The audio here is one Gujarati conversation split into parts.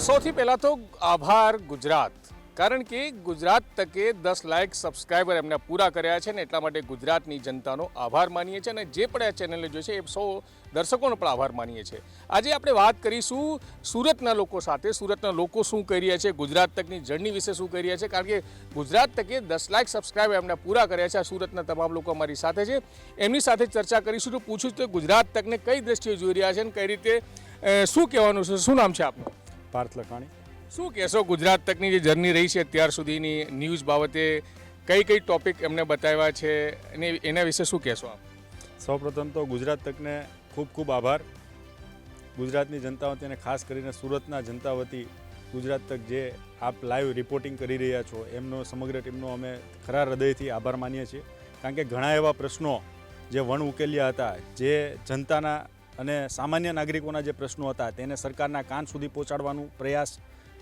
સૌથી પહેલાં તો આભાર ગુજરાત, કારણ કે ગુજરાત તકે 10 લાખ સબસ્ક્રાઈબર એમને પૂરા કર્યા છે ને એટલા માટે ગુજરાતની જનતાનો આભાર માનીએ છીએ અને જે પણ આ ચેનલને જોશે એ સૌ દર્શકોનો પણ આભાર માનીએ છીએ। આજે આપણે વાત કરીશું સુરતના લોકો સાથે, સુરતના લોકો શું કરી રહ્યા છે, ગુજરાત તકની જર્ની વિશે શું કરી રહ્યા છે, કારણ કે ગુજરાત તકે 10 લાખ સબસ્ક્રાઈબર એમને પૂરા કર્યા છે। આ સુરતના તમામ લોકો અમારી સાથે છે, એમની સાથે ચર્ચા કરીશું। તો પૂછું તો ગુજરાત તકને કઈ દ્રષ્ટિએ જોઈ રહ્યા છે અને કઈ રીતે શું કહેવાનું છે। શું નામ છે આપનું? પાર્થ લખાણી। શું કહેશો ગુજરાત તકની જે જર્ની રહી છે અત્યાર સુધીની ન્યૂઝ બાબતે કઈ કઈ ટોપિક એમને બતાવ્યા છે અને એના વિશે શું કહેશો આપ? સૌપ્રથમ તો ગુજરાત તકને ખૂબ ખૂબ આભાર। ગુજરાતની જનતા વતી અને ખાસ કરીને સુરતના જનતા વતી ગુજરાત તક જે આપ લાઈવ રિપોર્ટિંગ કરી રહ્યા છો એમનો સમગ્ર ટીમનો અમે ખરા હૃદયથી આભાર માનીએ છીએ, કારણ કે ઘણા એવા પ્રશ્નો જે વણ ઉકેલ્યા હતા, જે જનતાના અને સામાન્ય નાગરિકોના જે પ્રશ્નો હતા તેને સરકારના કાન સુધી પહોંચાડવાનો પ્રયાસ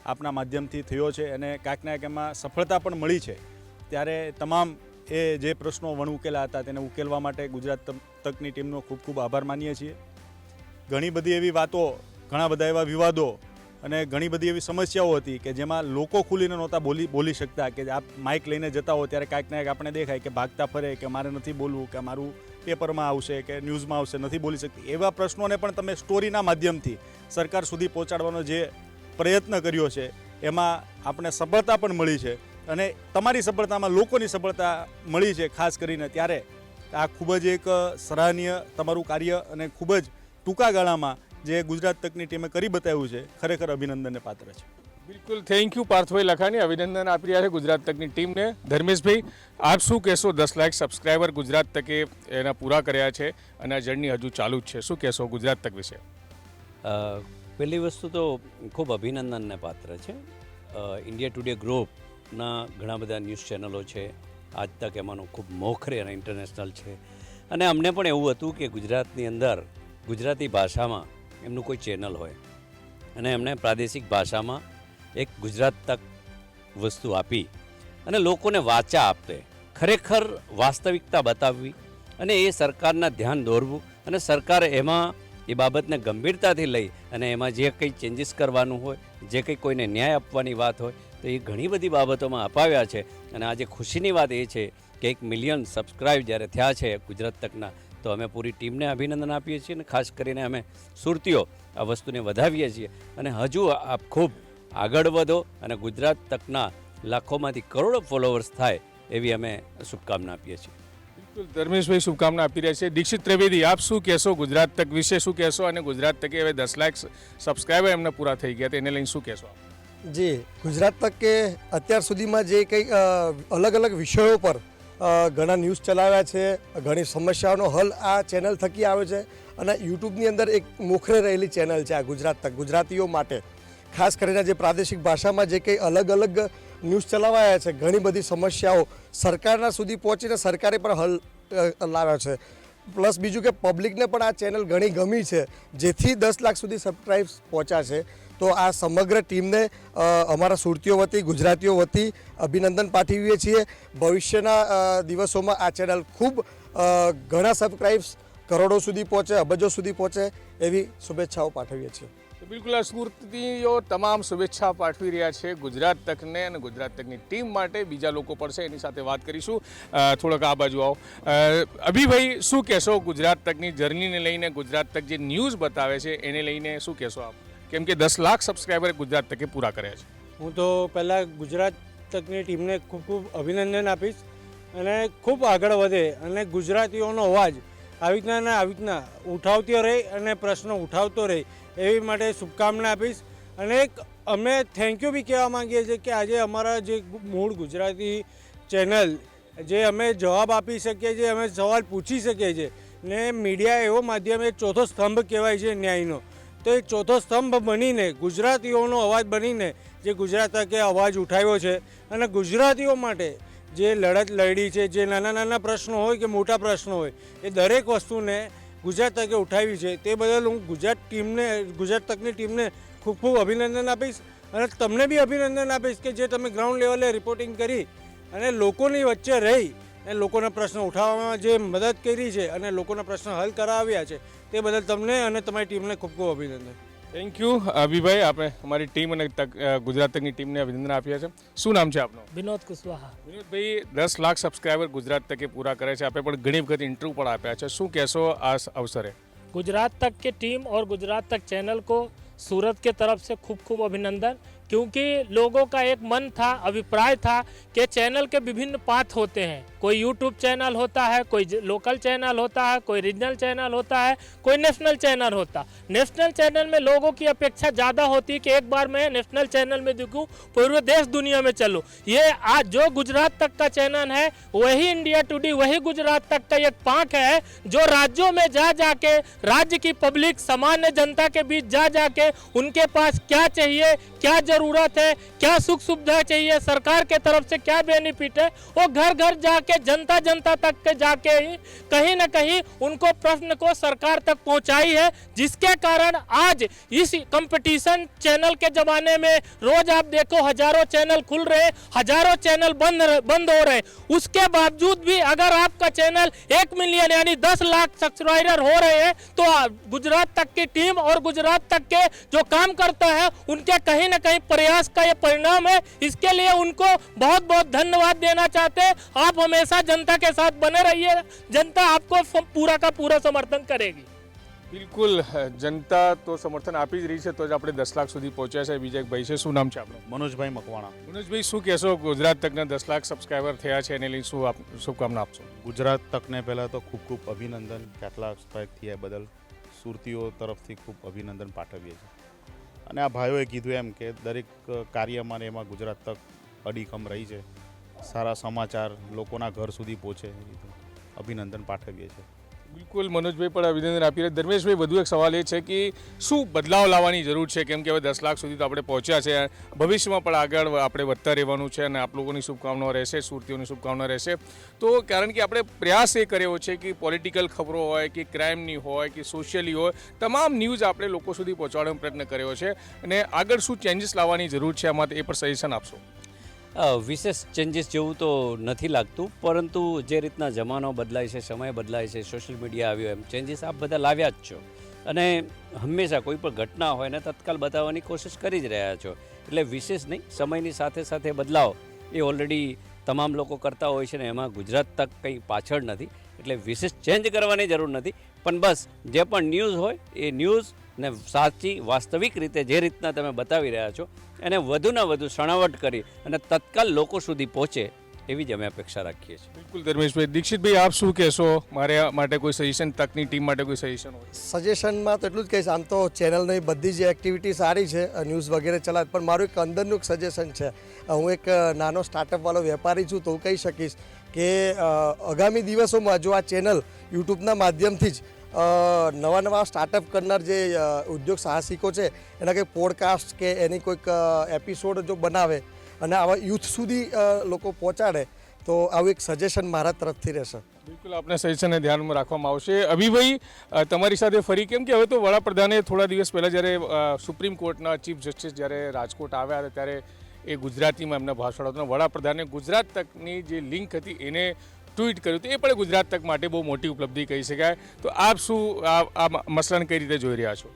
આપના માધ્યમથી થયો છે અને કાંઈક ને કાંઈક એમાં સફળતા પણ મળી છે। ત્યારે તમામ એ જે પ્રશ્નો વણ ઉકેલા હતા તેને ઉકેલવા માટે ગુજરાત તકની ટીમનો ખૂબ ખૂબ આભાર માનીએ છીએ। ઘણી બધી એવી વાતો, ઘણા બધા એવા વિવાદો અને ઘણી બધી એવી સમસ્યાઓ હતી કે જેમાં લોકો ખુલીને નહોતા બોલી શકતા, કે આપ માઇક લઈને જતા હો ત્યારે કાંઈક ને કાંઈક આપણે દેખાય કે ભાગતા ફરે, કે મારે નથી બોલવું, કે મારું પેપરમાં આવશે કે ન્યૂઝમાં આવશે, નથી બોલી શકતી। એવા પ્રશ્નોને પણ તમે સ્ટોરીના માધ્યમથી સરકાર સુધી પહોંચાડવાનો જે પ્રયત્ન કર્યો છે એમાં આપણે સફળતા પણ મળી છે અને તમારી સફળતામાં લોકોની સફળતા મળી છે ખાસ કરીને। ત્યારે આ ખૂબ જ એક સરાહનીય તમારું કાર્ય અને ખૂબ જ ટૂંકા ગાળામાં જે ગુજરાત તકની ટીમે કરી બતાવ્યું છે, ખરેખર અભિનંદનને પાત્ર છે। બિલકુલ, થેન્ક યુ પાર્થભાઈ લખાણી, અભિનંદન આપી રહ્યા છે ગુજરાત તકની ટીમને। ધર્મેશભાઈ, આપ શું કહેશો? 10 લાખ સબસ્ક્રાઈબર ગુજરાત તકે એના પૂરા કર્યા છે અને આ જર્ની હજુ ચાલુ જ છે, શું કહેશો ગુજરાત તક વિશે? પહેલી વસ્તુ તો ખૂબ અભિનંદનને પાત્ર છે। ઇન્ડિયા ટુડે ગ્રુપના ઘણા બધા ન્યૂઝ ચેનલો છે, આજ તક એમાંનું ખૂબ મોખરે અને ઇન્ટરનેશનલ છે અને અમને પણ એવું હતું કે ગુજરાતની અંદર ગુજરાતી ભાષામાં એમનું કોઈ ચેનલ હોય અને એમણે પ્રાદેશિક ભાષામાં એક ગુજરાત તક વસ્તુ આપી અને લોકોને વાચા આપે, ખરેખર વાસ્તવિકતા બતાવવી અને એ સરકારના ધ્યાન દોરવું અને સરકાર એમાં એ બાબતને ગંભીરતાથી લઈ અને એમાં જે કંઈ ચેન્જીસ કરવાનું હોય, જે કંઈ કોઈને ન્યાય આપવાની વાત હોય તો એ ઘણી બધી બાબતોમાં અપાવ્યા છે। અને આજે ખુશીની વાત એ છે કે 1 મિલિયન સબસ્ક્રાઈબ જ્યારે થયા છે ગુજરાત તકના, તો અમે પૂરી ટીમને અભિનંદન આપીએ છીએ અને ખાસ કરીને અમે સુરતીઓ આ વસ્તુને વધાવીએ છીએ અને હજુ આપ ખૂબ આગળ વધો અને ગુજરાત તકના લાખોમાંથી કરોડો ફોલોવર્સ થાય એવી અમે શુભકામના આપીએ છીએ। બિલકુલ, ધર્મેશભાઈ શુભકામના આપી રહ્યા છે। દીક્ષિત ત્રિવેદી, આપ શું કહેશો ગુજરાત તક વિશે, શું કહેશો? અને ગુજરાત તકે હવે 10 લાખ સબસ્ક્રાઈબર એમને પૂરા થઈ ગયા તેને લઈને શું કહેશો? જી, ગુજરાત તકે અત્યાર સુધીમાં જે કંઈ અલગ અલગ વિષયો પર ઘણા ન્યૂઝ ચલાવ્યા છે, ઘણી સમસ્યાઓનો હલ આ ચેનલ થકી આવે છે અને યુટ્યુબની અંદર એક મોખરે રહેલી ચેનલ છે આ ગુજરાત તક, ગુજરાતીઓ માટે ખાસ કરીને જે પ્રાદેશિક ભાષામાં જે કંઈ અલગ અલગ ન્યૂઝ ચલાવાયા છે, ઘણી બધી સમસ્યાઓ સરકારના સુધી પહોંચીને સરકારે પણ હલ લાવ્યા છે। પ્લસ બીજું કે પબ્લિકને પણ આ ચેનલ ઘણી ગમી છે, જેથી 10 લાખ સુધી સબસ્ક્રાઈબ્સ પહોંચ્યા છે। તો આ સમગ્ર ટીમને અમારા સુરતીઓ વતી, ગુજરાતીઓ વતી અભિનંદન પાઠવીએ છીએ। ભવિષ્યના દિવસોમાં આ ચેનલ ખૂબ ઘણા સબસ્ક્રાઈબ્સ કરોડો સુધી પહોંચે, અબજો સુધી પહોંચે એવી શુભેચ્છાઓ પાઠવીએ છીએ। બિલકુલ, આ સુરતીઓ તમામ શુભેચ્છા પાઠવી રહ્યા છે ગુજરાત તકને અને ગુજરાત તકની ટીમ માટે। બીજા લોકો પણ છે એની સાથે વાત કરીશું। થોડોક આ બાજુ આવો। અભિભાઈ, શું કહેશો ગુજરાત તકની જર્નીને લઈને? ગુજરાત તક જે ન્યૂઝ બતાવે છે એને લઈને શું કહેશો આપ? કેમ કે 10 લાખ સબસ્ક્રાઈબર ગુજરાત તકે પૂરા કર્યા છે। હું તો પહેલાં ગુજરાત તકની ટીમને ખૂબ ખૂબ અભિનંદન આપીશ અને ખૂબ આગળ વધે અને ગુજરાતીઓનો અવાજ આવી રીતના ઉઠાવતો રહે અને પ્રશ્નો ઉઠાવતો રહે એવી માટે શુભકામના આપીશ। અને અમે થેન્ક યુ બી કહેવા માંગીએ છીએ કે આજે અમારા જે મૂળ ગુજરાતી ચેનલ જે અમે જવાબ આપી શકીએ છીએ, અમે સવાલ પૂછી શકીએ છીએ ને મીડિયા એવો માધ્યમ, એ ચોથો સ્તંભ કહેવાય છે ન્યાયનો, તો એ ચોથો સ્તંભ બનીને ગુજરાતીઓનો અવાજ બનીને જે ગુજરાત તકે અવાજ ઉઠાવ્યો છે અને ગુજરાતીઓ માટે જે લડત લડી છે, જે નાના નાના પ્રશ્નો હોય કે મોટા પ્રશ્નો હોય, એ દરેક વસ્તુને ગુજરાત તકે ઉઠાવી છે, તે બદલ હું ગુજરાત તકની ટીમને ખૂબ ખૂબ અભિનંદન આપીશ અને તમને બી અભિનંદન આપીશ કે જે તમે ગ્રાઉન્ડ લેવલે રિપોર્ટિંગ કરી અને લોકોની વચ્ચે રહી અને લોકોના પ્રશ્નો ઉઠાવવામાં જે મદદ કરી છે અને લોકોના પ્રશ્નો હલ કરાવ્યા છે, તે બદલ તમને અને તમારી ટીમને ખૂબ ખૂબ અભિનંદન। થેન્ક યુ અભિભાઈ, આપણે અમારી ટીમ અને ગુજરાત તકની ટીમને અભિનંદન આપ્યા છે. શું નામ છે આપનું? વિનોદ કુશવાહા. વિનોદભાઈ, 10 લાખ સબસ્ક્રાઈબર ગુજરાત તકે પૂરા કરે છે. આપણે પણ ઘણી વખત ઇન્ટરવ્યૂ પણ આપ્યા છે. શું કહેશો આ અવસરે? गुजरात तक के टीम और गुजरात तक चैनल को सूरत के तरफ से खूब खूब अभिनंदन, क्योंकि लोगों का एक मन था, अभिप्राय था कि चैनल के विभिन्न पाथ होते हैं. कोई यूट्यूब चैनल होता है, कोई लोकल चैनल होता है, कोई रीजनल चैनल होता है, कोई नेशनल चैनल होता. नेशनल चैनल में लोगों की अपेक्षा ज़्यादा होती है कि एक बार मैं नेशनल चैनल में दिखूं, पूरे देश दुनिया में चलूं. ये आज जो गुजरात तक का चैनल है वही इंडिया टुडे, वही गुजरात तक का एक पाँख है जो राज्यों में जा जाके राज्य की पब्लिक, सामान्य जनता के बीच जा जाके उनके पास क्या चाहिए, क्या ज़रूरत है, क्या सुख सुविधा चाहिए, सरकार के तरफ से क्या बेनिफिट है, वो घर घर जाके जनता जनता तक के जाके ही कहीं ना कहीं उनको प्रश्न को सरकार तक पहुंचाई है. जिसके कारण आज इस कंपटीशन चैनल के ज़माने में रोज आप देखो हजारों चैनल खुल रहे, हजारों चैनल बंद हो रहे. उसके बावजूद भी अगर आपका चैनल 1 मिलियन यानी 10 लाख सब्सक्राइबर हो रहे हैं तो गुजरात तक की टीम और गुजरात तक के जो काम करता है उनके कहीं ना कहीं प्रयास का ये परिणाम है. इसके लिए उनको बहुत बहुत धन्यवाद देना चाहते हैं. आप हमेशा जनता के साथ बने रहिए, जनता आपको पूरा का पूरा समर्थन करेगी. બિલકુલ, જનતા તો સમર્થન આપી જ રહી છે, તો જ આપણે 10 લાખ સુધી પહોંચ્યા છે. બીજા એક ભાઈ છે, શું નામ છે આપનું? મનોજભાઈ મકવાણા. મનોજભાઈ, શું કહેશો? ગુજરાત તકના 10 લાખ સબસ્ક્રાઈબર થયા છે, એને લઈને શું શુભકામના આપશો? ગુજરાત તકને પહેલાં તો ખૂબ ખૂબ અભિનંદન, કે આટલા સબસ્ક્રાઇબ થયા બદલ સુરતીઓ તરફથી ખૂબ અભિનંદન પાઠવીએ છીએ. અને આ ભાઈઓએ કીધું એમ કે દરેક કાર્યમાં ને એમાં ગુજરાત તક અડીખમ રહી છે. સારા સમાચાર લોકોના ઘર સુધી પહોંચે એ રીતે અભિનંદન પાઠવીએ છીએ. બિલકુલ, મનોજભાઈ પણ અભિનંદન આપી રહ્યા. ધર્મેશભાઈ, વધુ એક સવાલ એ છે કે શું બદલાવ લાવવાની જરૂર છે? કેમ કે હવે 10 લાખ સુધી તો આપણે પહોંચ્યા છે, ભવિષ્યમાં પણ આગળ આપણે વધતા રહેવાનું છે અને આપ લોકોની શુભકામનાઓ રહેશે, સુરતીઓની શુભકામના રહેશે. તો કારણ કે આપણે પ્રયાસ એ કર્યો છે કે પોલિટિકલ ખબરો હોય કે ક્રાઇમની હોય કે સોશિયલી હોય, તમામ ન્યૂઝ આપણે લોકો સુધી પહોંચાડવાનો પ્રયત્ન કર્યો છે. અને આગળ શું ચેન્જીસ લાવવાની જરૂર છે આમાં, એ પણ સજેશન આપશો? વિશેષ ચેન્જીસ જેવું તો નથી લાગતું, પરંતુ જે રીતના જમાનો બદલાય છે, સમય બદલાય છે, સોશિયલ મીડિયા આવ્યો, એમ ચેન્જીસ આપ બધા લાવ્યા જ છો. અને હંમેશા કોઈ પણ ઘટના હોય ને તત્કાલ બતાવવાની કોશિશ કરી જ રહ્યા છો. એટલે વિશેષ નહીં, સમયની સાથે સાથે બદલાવ એ ઓલરેડી તમામ લોકો કરતા હોય છે ને એમાં ગુજરાત તક કંઈ પાછળ નથી. એટલે વિશેષ ચેન્જ કરવાની જરૂર નથી, પણ બસ જે પણ ન્યૂઝ હોય એ ન્યૂઝ ને સાચી વાસ્તવિક રીતે જે રીતના તમે બતાવી રહ્યા છો એને વધુને વધુ સણાવટ કરી અને તત્કાલ લોકો સુધી પહોંચે એવી જ અમે અપેક્ષા રાખીએ છીએ. બિલકુલ ધર્મેશભાઈ. દીક્ષિતભાઈ, આપ શું કહેશો? મારે માટે કોઈ સજેશન, તકની ટીમ માટે કોઈ સજેશન હોય? સજેશનમાં તો એટલું જ કહીશ, આમ તો ચેનલની બધી જ એક્ટિવિટી સારી છે, ન્યૂઝ વગેરે ચલાવે, પણ મારું એક અંદરનું એક સજેશન છે. હું એક નાનો સ્ટાર્ટઅપવાળો વેપારી છું, તો હું કહી શકીશ કે આગામી દિવસોમાં જો આ ચેનલ યુટ્યુબના માધ્યમથી જ નવા નવા સ્ટાર્ટઅપ કરનાર જે ઉદ્યોગ સાહસિકો છે એના કંઈક પોડકાસ્ટ કે એની કોઈક એપિસોડ જો બનાવે અને આવા યુથ સુધી લોકો પહોંચાડે તો આવું એક સજેશન મારા તરફથી રહેશે. બિલકુલ, આપના સજેશનને ધ્યાનમાં રાખવામાં આવશે. અભિભાઈ, તમારી સાથે ફરી, કેમ કે હવે તો વડાપ્રધાને થોડા દિવસ પહેલાં જ્યારે સુપ્રીમ કોર્ટના ચીફ જસ્ટિસ જ્યારે રાજકોટ આવ્યા હતા ત્યારે એ ગુજરાતીમાં એમના ભાષણ હતું. વડાપ્રધાને ગુજરાત તકની જે લિંક હતી એને ટ્વીટ કર્યું હતું. એ પણ ગુજરાત તક માટે બહુ મોટી ઉપલબ્ધિ કહી શકાય. તો આપ શું આ મસલાને કઈ રીતે જોઈ રહ્યા છો?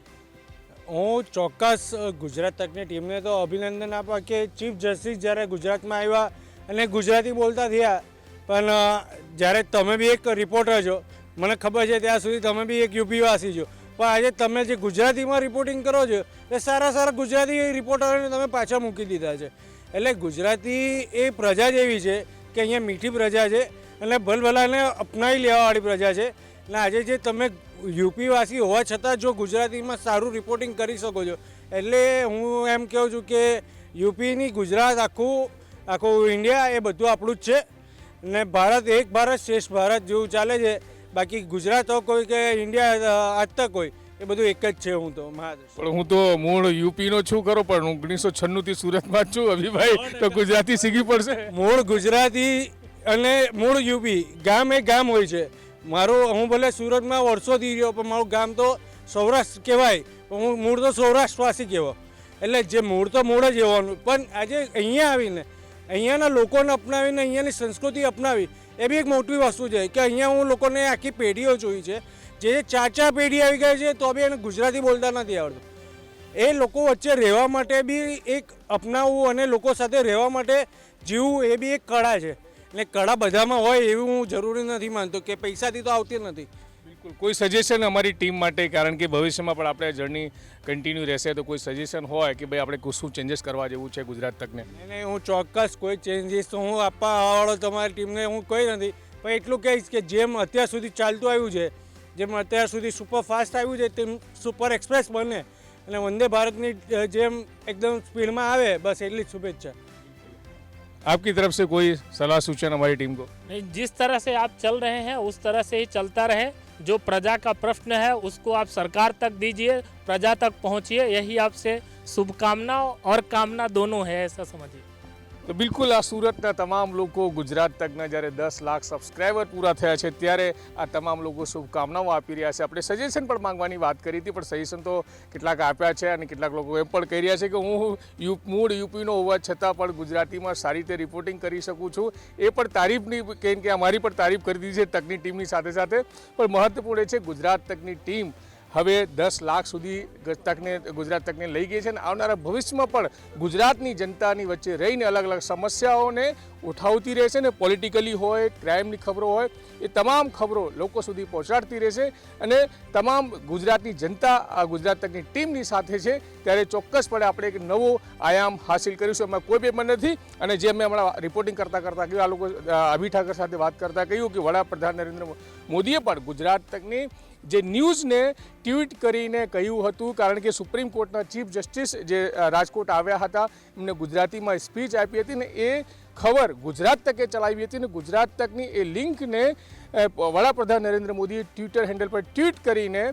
હું ચોક્કસ ગુજરાત તકની ટીમને તો અભિનંદન આપવા કે ચીફ જસ્ટિસ જ્યારે ગુજરાતમાં આવ્યા અને ગુજરાતી બોલતા થયા, પણ જ્યારે તમે બી એક રિપોર્ટર છો, મને ખબર છે ત્યાં સુધી તમે બી એક યુપીવાસી છો, પણ આજે તમે જે ગુજરાતીમાં રિપોર્ટિંગ કરો છો એ સારા સારા ગુજરાતી રિપોર્ટરોને તમે પાછા મૂકી દીધા છે. એટલે ગુજરાતી એ પ્રજા જ એવી છે કે અહીંયા મીઠી પ્રજા છે અને ભલભલાને અપનાવી લેવાવાળી પ્રજા છે. એટલે આજે જે તમે યુપીવાસી હોવા છતાં જો ગુજરાતીમાં સારું રિપોર્ટિંગ કરી શકો છો, એટલે હું એમ કહું છું કે યુપીની ગુજરાત આખું ઇન્ડિયા એ બધું આપણું જ છે. ને ભારત એક ભારત શ્રેષ્ઠ ભારત જેવું ચાલે છે. બાકી ગુજરાત હોય કોઈ કે ઇન્ડિયા આજ તક હોય, એ બધું એક જ છે. હું તો પણ હું તો મૂળ યુપીનો છું ખરો, પણ 1996થી સુરતમાં જ છું. અભિભાઈ, તો ગુજરાતી શીખવી પડશે. મૂળ ગુજરાતી અને મૂળ યુપી, ગામ એ ગામ હોય છે. હું ભલે સુરતમાં વર્ષોથી રહ્યો, પણ મારું ગામ તો સૌરાષ્ટ્ર કહેવાય, પણ હું મૂળ તો સૌરાષ્ટ્રવાસી કહેવાય. એટલે જે મૂળ તો મૂળ જ હોવાનું, પણ આજે અહીંયા આવીને અહીંયાના લોકોને અપનાવીને અહીંયાની સંસ્કૃતિ અપનાવી એ બી એક મોટી વસ્તુ છે. કે અહીંયા હું લોકોને આખી પેઢીઓ જોઈ છે, જે 4 પેઢી આવી ગઈ છે તો બી એને ગુજરાતી બોલતા નથી આવડતું. એ લોકો વચ્ચે રહેવા માટે બી એક અપનાવવું અને લોકો સાથે રહેવા માટે જીવવું એ બી એક કળા છે. એટલે કળા બધામાં હોય એવું હું જરૂરી નથી માનતો કે પૈસાથી તો આવતી નથી. બિલકુલ. કોઈ સજેશન અમારી ટીમ માટે, કારણ કે ભવિષ્યમાં પણ આપણે જર્ની કન્ટિન્યુ રહેશે, તો કોઈ સજેશન હોય કે ભાઈ આપણે શું ચેન્જીસ કરવા જેવું છે ગુજરાત તકને? અને હું ચોક્કસ કોઈ ચેન્જીસ તો હું આપવા આવવાવાળો તમારી ટીમને હું કોઈ નથી, પણ એટલું કહીશ કે જેમ અત્યાર સુધી ચાલતું આવ્યું છે, જેમ અત્યાર સુધી સુપરફાસ્ટ આવ્યું છે, તેમ સુપર એક્સપ્રેસ બને અને વંદે ભારતની જેમ એકદમ સ્પીડમાં આવે, બસ એટલી જ શુભેચ્છા. आपकी तरफ से कोई सलाह सूचन हमारी टीम को? नहीं, जिस तरह से आप चल रहे हैं उस तरह से ही चलता रहे. जो प्रजा का प्रश्न है उसको आप सरकार तक दीजिए, प्रजा तक पहुंचिए. यही आपसे शुभकामनाओं और कामना दोनों है, ऐसा समझिए. તો બિલકુલ આ સુરતના તમામ લોકો ગુજરાત તકના જ્યારે 10 લાખ સબસ્ક્રાઈબર પૂરા થયા છે ત્યારે આ તમામ લોકો શુભકામનાઓ આપી રહ્યા છે. આપણે સજેશન પણ માંગવાની વાત કરી હતી, પણ સજેશન તો કેટલાક આપ્યા છે અને કેટલાક લોકો એમ પણ કહી રહ્યા છે કે હું મૂળ યુપીનો હોવા છતાં પણ ગુજરાતીમાં સારી રીતે રિપોર્ટિંગ કરી શકું છું. એ પણ તારીફની, કેમ કે અમારી પણ તારીફ કરી દીધી છે તકની ટીમની સાથે સાથે. પણ મહત્વપૂર્ણ છે ગુજરાત તકની ટીમ હવે 10 લાખ સુધી ગુજરાત તકને લઈ ગઈ છે અને આવનારા ભવિષ્યમાં પણ ગુજરાતની જનતાની વચ્ચે રહીને અલગ અલગ સમસ્યાઓને ઉઠાવતી રહેશે ને પોલિટિકલી હોય, ક્રાઇમની ખબરો હોય, એ તમામ ખબરો લોકો સુધી પહોંચાડતી રહેશે. અને તમામ ગુજરાતની જનતા આ ગુજરાત તકની ટીમની સાથે છે ત્યારે ચોક્કસપણે આપણે એક નવો આયામ હાસિલ કરીશું, એમાં કોઈ બેમત નથી. અને જે મેં હમણાં રિપોર્ટિંગ કરતાં કહ્યું, આ લોકો અભિ ઠાકર સાથે વાત કરતાં કહ્યું કે વડાપ્રધાન નરેન્દ્ર મોદીએ પણ ગુજરાત તકની જે ન્યૂઝને ટ્વીટ કરીને કહ્યું હતું, કારણ કે સુપ્રીમ કોર્ટના ચીફ જસ્ટિસ જે રાજકોટ આવ્યા હતા એમને ગુજરાતીમાં સ્પીચ આપી હતી ને એ ખબર ગુજરાત તકે ચલાવી હતી ને ગુજરાત તકની એ લિંકને વડાપ્રધાન નરેન્દ્ર મોદીએ ટ્વિટર હેન્ડલ પર ટ્વીટ કરીને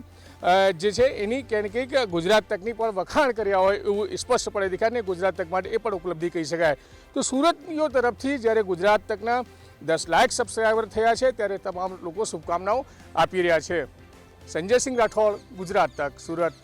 જે છે એની કંઈક ગુજરાત તકની પણ વખાણ કર્યા હોય એવું સ્પષ્ટપણે દેખાય ને ગુજરાત તક માટે એ પણ ઉપલબ્ધિ કહી શકાય. તો સુરતીઓ તરફથી જ્યારે ગુજરાત તકના 10 લાખ સબસ્ક્રાઈબર થયા છે ત્યારે તમામ લોકો શુભકામનાઓ આપી રહ્યા છે. સંજય સિંહ રાઠોડ, ગુજરાત તક, સુરત.